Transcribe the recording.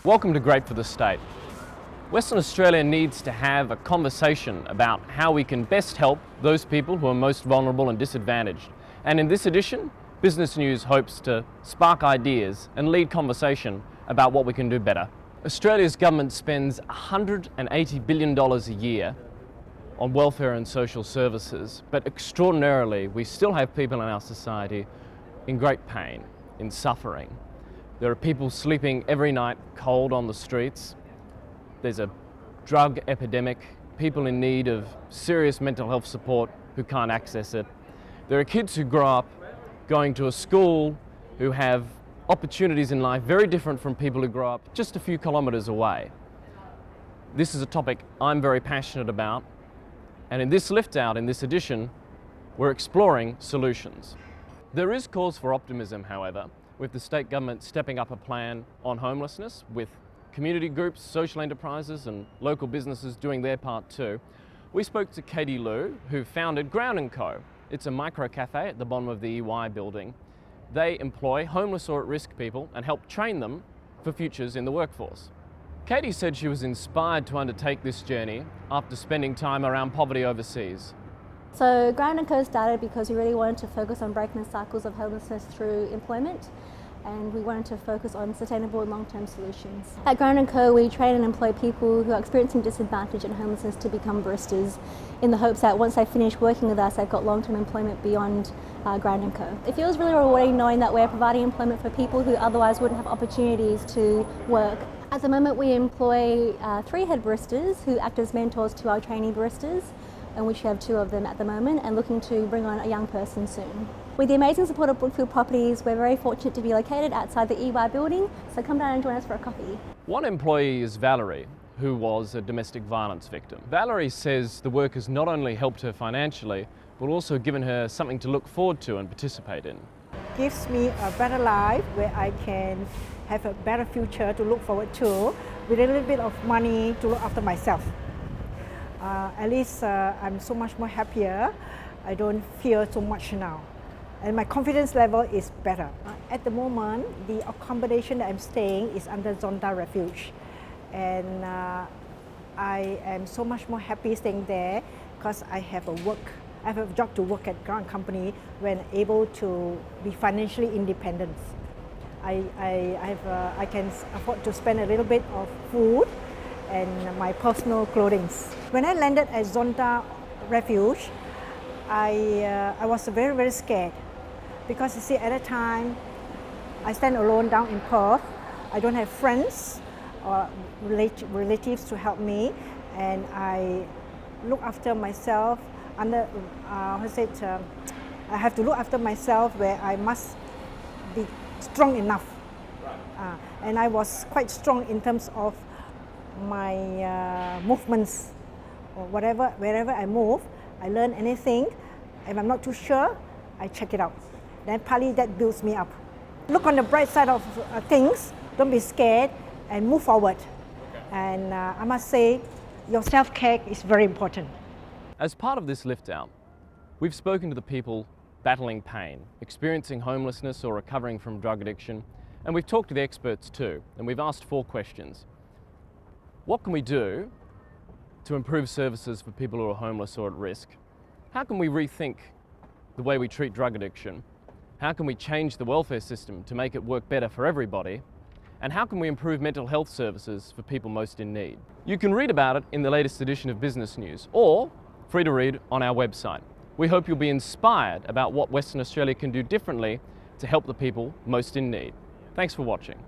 Welcome to Great for the State. Western Australia needs to have a conversation about how we can best help those people who are most vulnerable and disadvantaged. And in this edition, Business News hopes to spark ideas and lead conversation about what we can do better. Australia's government spends $180 billion a year on welfare and social services, but extraordinarily, we still have people in our society in great pain, in suffering. There are people sleeping every night cold on the streets. There's a drug epidemic, people in need of serious mental health support who can't access it. There are kids who grow up going to a school who have opportunities in life very different from people who grow up just a few kilometres away. This is a topic I'm very passionate about, and in this lift out, in this edition, we're exploring solutions. There is cause for optimism, however, with the state government stepping up a plan on homelessness, with community groups, social enterprises and local businesses doing their part too. We spoke to Katie Liu, who founded Ground & Co. It's a micro cafe at the bottom of the EY building. They employ homeless or at-risk people and help train them for futures in the workforce. Katie said she was inspired to undertake this journey after spending time around poverty overseas. So Ground & Co started because we really wanted to focus on breaking the cycles of homelessness through employment, and we wanted to focus on sustainable and long-term solutions. At Ground & Co we train and employ people who are experiencing disadvantage and homelessness to become baristas, in the hopes that once they finish working with us they've got long-term employment beyond Ground & Co. It feels really rewarding knowing that we're providing employment for people who otherwise wouldn't have opportunities to work. At the moment we employ 3 head baristas who act as mentors to our trainee baristas, and we have 2 of them at the moment and looking to bring on a young person soon. With the amazing support of Brookfield Properties, we're very fortunate to be located outside the EY building, so come down and join us for a coffee. One employee is Valerie, who was a domestic violence victim. Valerie says the work has not only helped her financially, but also given her something to look forward to and participate in. Gives me a better life where I can have a better future to look forward to, with a little bit of money to look after myself. At least I'm so much more happier. I don't fear so much now. And my confidence level is better. At the moment, the accommodation that I'm staying is under Zonda Refuge. And I am so much more happy staying there because I have a job to work at Ground Company when able to be financially independent. I can afford to spend a little bit of food and my personal clothing. When I landed at Zonda Refuge, I was very, very scared because you see at that time I stand alone down in Perth. I don't have friends or relatives to help me, and I look after myself I have to look after myself where I must be strong enough. And I was quite strong in terms of my movements, or wherever I move, I learn anything. If I'm not too sure, I check it out. Then partly that builds me up. Look on the bright side of things, don't be scared and move forward. And I must say, your self-care is very important. As part of this lift out, we've spoken to the people battling pain, experiencing homelessness or recovering from drug addiction, and we've talked to the experts too, and we've asked 4 questions. What can we do to improve services for people who are homeless or at risk? How can we rethink the way we treat drug addiction? How can we change the welfare system to make it work better for everybody? And how can we improve mental health services for people most in need? You can read about it in the latest edition of Business News, or free to read on our website. We hope you'll be inspired about what Western Australia can do differently to help the people most in need. Thanks for watching.